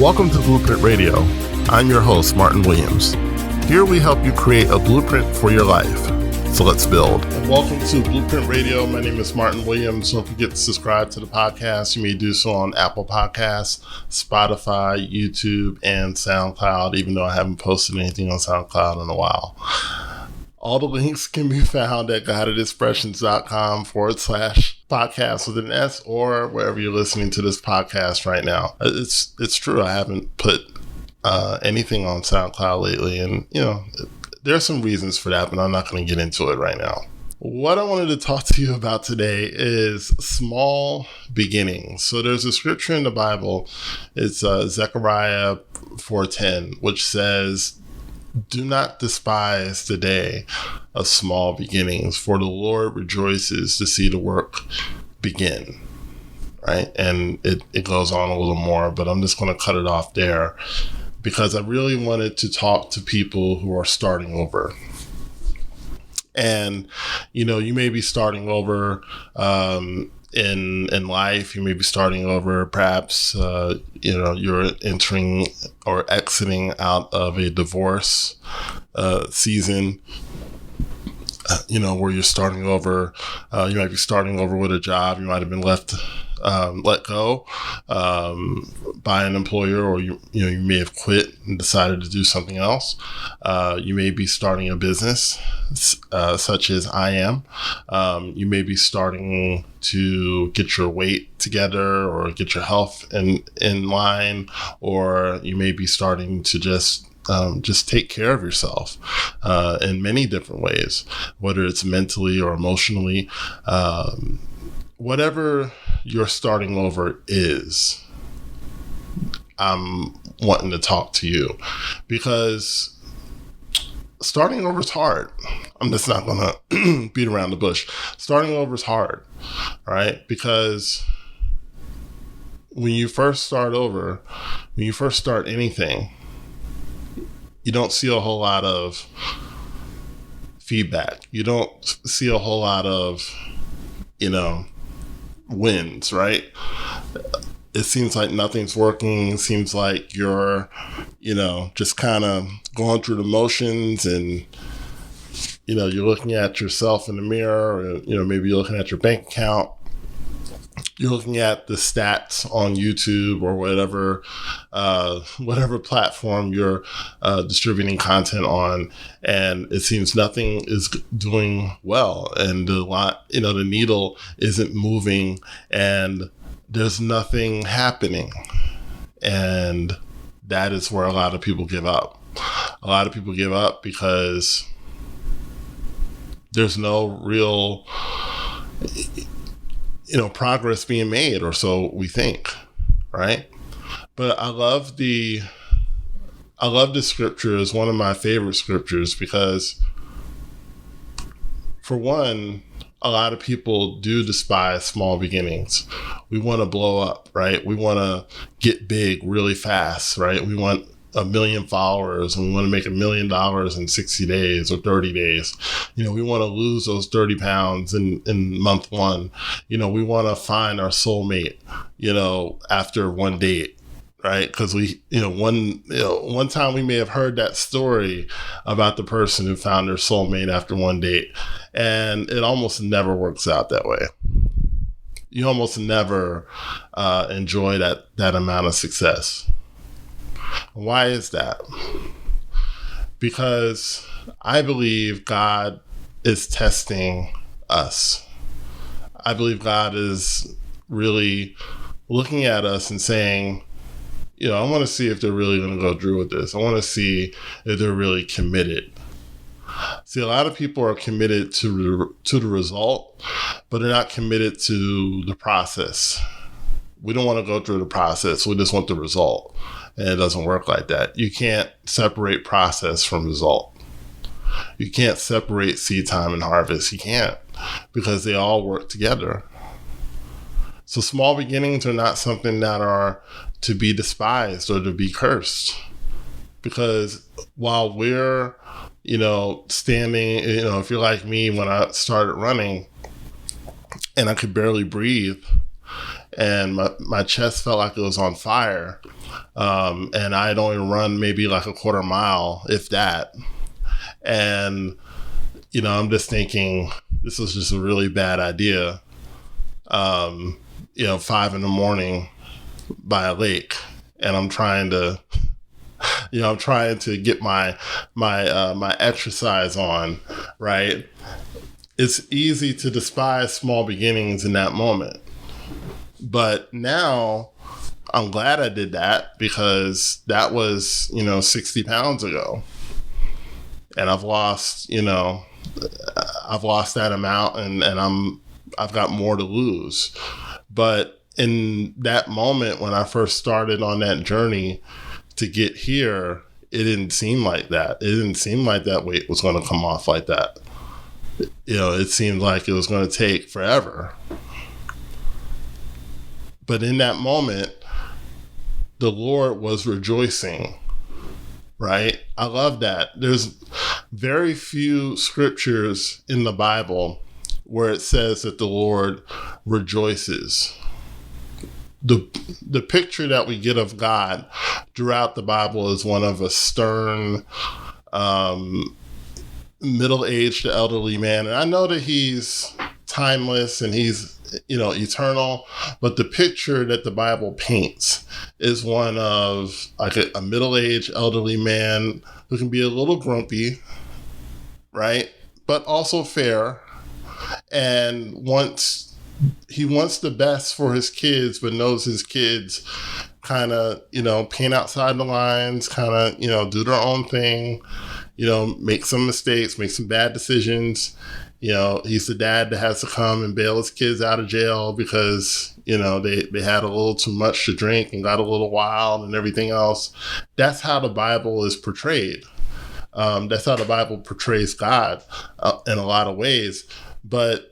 Welcome to Blueprint Radio. I'm your host, Martin Williams. Here we help you create a blueprint for your life. So let's build. And welcome to Blueprint Radio. My name is Martin Williams. Don't forget to subscribe to the podcast. You may do so on Apple Podcasts, Spotify, YouTube, and SoundCloud, even though I haven't posted anything on SoundCloud in a while. All the links can be found at guidedexpressions.com/podcast with an S, or wherever you're listening to this podcast right now. It's true. I haven't put anything on SoundCloud lately, and there's some reasons for that, but I'm not going to get into it right now. What I wanted to talk to you about today is small beginnings. So there's a scripture in the Bible. It's Zechariah 4:10, which says, "Do not despise the day of small beginnings, for the Lord rejoices to see the work begin." Right? And it goes on a little more, but I'm just going to cut it off there because I really wanted to talk to people who are starting over. And, you may be starting over in life. You may be starting over, perhaps, you're entering or exiting out of a divorce season, where you're starting over. You might be starting over with a job. You might have been let go by an employer, or you may have quit and decided to do something else. You may be starting a business, such as I am. You may be starting to get your weight together or get your health in line, or you may be starting to just take care of yourself in many different ways, whether it's mentally or emotionally. Whatever your starting over is, I'm wanting to talk to you because starting over is hard. I'm just not going to beat around the bush. Starting over is hard, right? Because when you first start over, when you first start anything, you don't see a whole lot of feedback. You don't see a whole lot of, wins, right? It seems like nothing's working. It seems like you're, just kind of going through the motions, and, you're looking at yourself in the mirror, or, maybe you're looking at your bank account. You're looking at the stats on YouTube or whatever platform you're distributing content on, and it seems nothing is doing well, and the needle isn't moving, and there's nothing happening, and that is where a lot of people give up. A lot of people give up because there's no real progress being made, or so we think, right? But I love the scripture. Is one of my favorite scriptures because, for one, a lot of people do despise small beginnings. We want to blow up, right? We want to get big really fast, right? We want 1 million followers, and we want to make $1 million in 60 days or 30 days. We want to lose those 30 pounds in month one. We want to find our soulmate, after one date, right? Because one time we may have heard that story about the person who found their soulmate after one date, and it almost never works out that way. You almost never enjoy that amount of success. Why is that? Because I believe God is testing us. I believe God is really looking at us and saying, I want to see if they're really going to go through with this. I want to see if they're really committed. See, a lot of people are committed to the result, but they're not committed to the process. We don't want to go through the process. We just want the result. And it doesn't work like that. You can't separate process from result. You can't separate seed time and harvest. You can't, because they all work together. So small beginnings are not something that are to be despised or to be cursed. Because while we're, standing, if you're like me, when I started running and I could barely breathe, and my chest felt like it was on fire. And I'd only run maybe like a quarter mile, if that. And, I'm just thinking this was just a really bad idea. 5 a.m. by a lake, and I'm trying to get my exercise on, right? It's easy to despise small beginnings in that moment. But now I'm glad I did that, because that was, 60 pounds ago. And I've lost that amount, and I've got more to lose. But in that moment, when I first started on that journey to get here, it didn't seem like that. It didn't seem like that weight was going to come off like that. It seemed like it was going to take forever. But in that moment, the Lord was rejoicing, right? I love that. There's very few scriptures in the Bible where it says that the Lord rejoices. The picture that we get of God throughout the Bible is one of a stern, middle-aged elderly man. And I know that he's timeless and he's, eternal, but the picture that the Bible paints is one of like a middle-aged elderly man who can be a little grumpy, right? But also fair, and he wants the best for his kids, but knows his kids kind of, paint outside the lines, kind of, do their own thing, make some mistakes, make some bad decisions. He's the dad that has to come and bail his kids out of jail because, they had a little too much to drink and got a little wild and everything else. That's how the Bible is portrayed. That's how the Bible portrays God in a lot of ways. But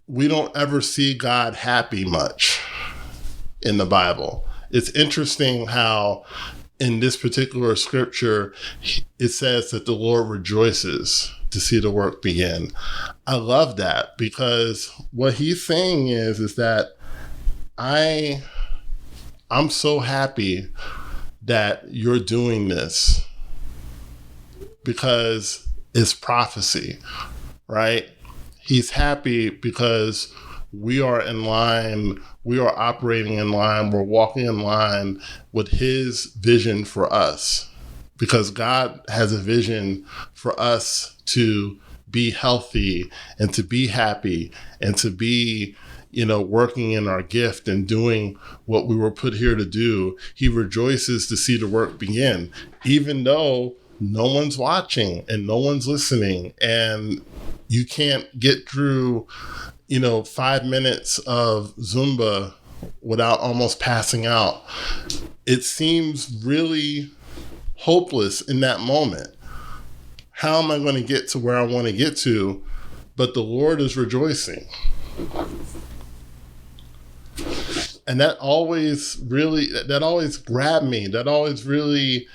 we don't ever see God happy much in the Bible. It's interesting how in this particular scripture, it says that the Lord rejoices to see the work begin. I love that, because what he's saying is that I'm so happy that you're doing this, because it's prophecy, right? He's happy because we are in line, we are operating in line, we're walking in line with his vision for us, because God has a vision for us to be healthy and to be happy and to be, working in our gift and doing what we were put here to do. He rejoices to see the work begin, even though no one's watching and no one's listening, and you can't get through, 5 minutes of Zumba without almost passing out. It seems really hopeless in that moment. How am I going to get to where I want to get to? But the Lord is rejoicing. And that always grabbed me. That always really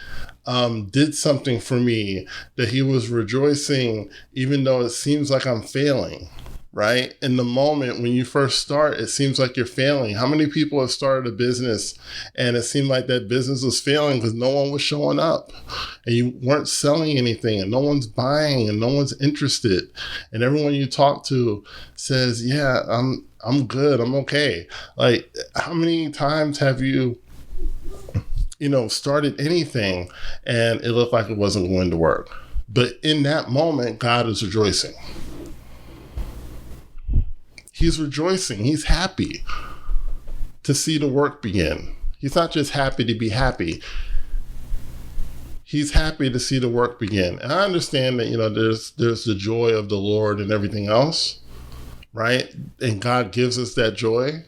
did something for me, that he was rejoicing, even though it seems like I'm failing, right? In the moment when you first start, it seems like you're failing. How many people have started a business and it seemed like that business was failing because no one was showing up and you weren't selling anything and no one's buying and no one's interested, and everyone you talk to says, yeah, I'm good, I'm okay. Like, how many times have you started anything and it looked like it wasn't going to work? But in that moment, God is rejoicing. He's rejoicing. He's happy to see the work begin. He's not just happy to be happy. He's happy to see the work begin. And I understand that, there's the joy of the Lord and everything else, right? And God gives us that joy.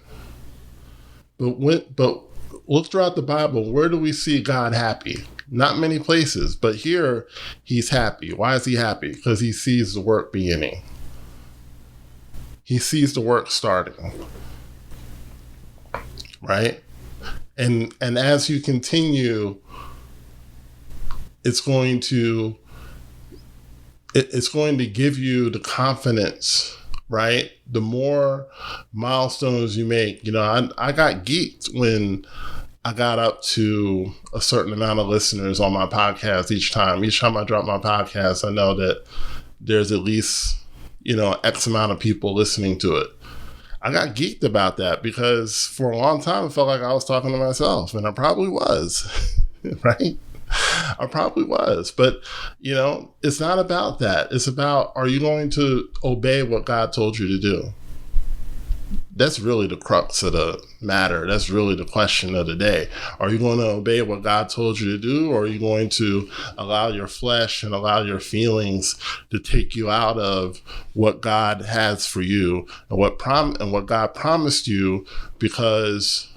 But look throughout the Bible, where do we see God happy? Not many places, but here he's happy. Why is he happy? Because he sees the work beginning. He sees the work starting, right? And as you continue, it's going to give you the confidence right? The more milestones you make, you know, I got geeked when I got up to a certain amount of listeners on my podcast each time. Each time I drop my podcast, I know that there's at least, you know, X amount of people listening to it. I got geeked about that because for a long time, I felt like I was talking to myself, and I probably was, right? I probably was. But, you know, it's not about that. It's about, are you going to obey what God told you to do? That's really the crux of the matter. That's really the question of the day. Are you going to obey what God told you to do, or are you going to allow your flesh and allow your feelings to take you out of what God has for you and what God promised you, because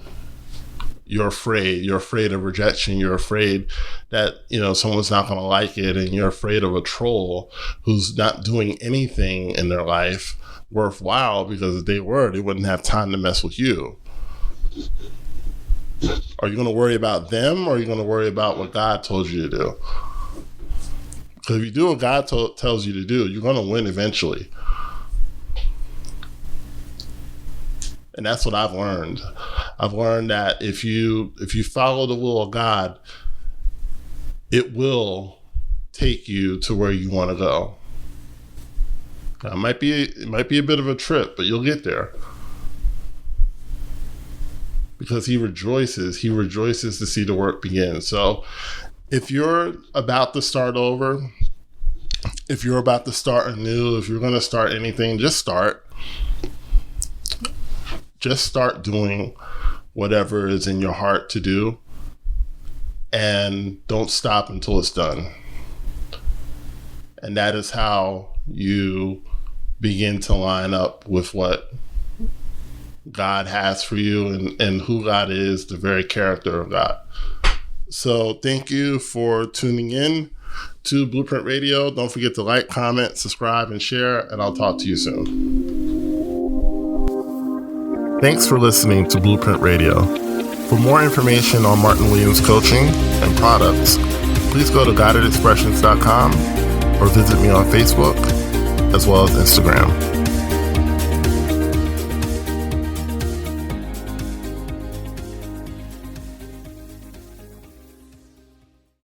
you're afraid. You're afraid of rejection. You're afraid that, you know, someone's not going to like it, and you're afraid of a troll who's not doing anything in their life worthwhile, because if they were, they wouldn't have time to mess with you. Are you going to worry about them, or are you going to worry about what God told you to do? Because if you do what God tells you to do, you're going to win eventually. And that's what I've learned. I've learned that if you follow the will of God, it will take you to where you want to go. Now, it might be a bit of a trip, but you'll get there. Because he rejoices to see the work begin. So if you're about to start over, if you're about to start anew, if you're going to start anything, just start. Just start doing whatever is in your heart to do, and don't stop until it's done. And that is how you begin to line up with what God has for you and who God is, the very character of God. So thank you for tuning in to Blueprint Radio. Don't forget to like, comment, subscribe, and share, and I'll talk to you soon. Thanks for listening to Blueprint Radio. For more information on Martin Williams coaching and products, please go to guidedexpressions.com or visit me on Facebook as well as Instagram.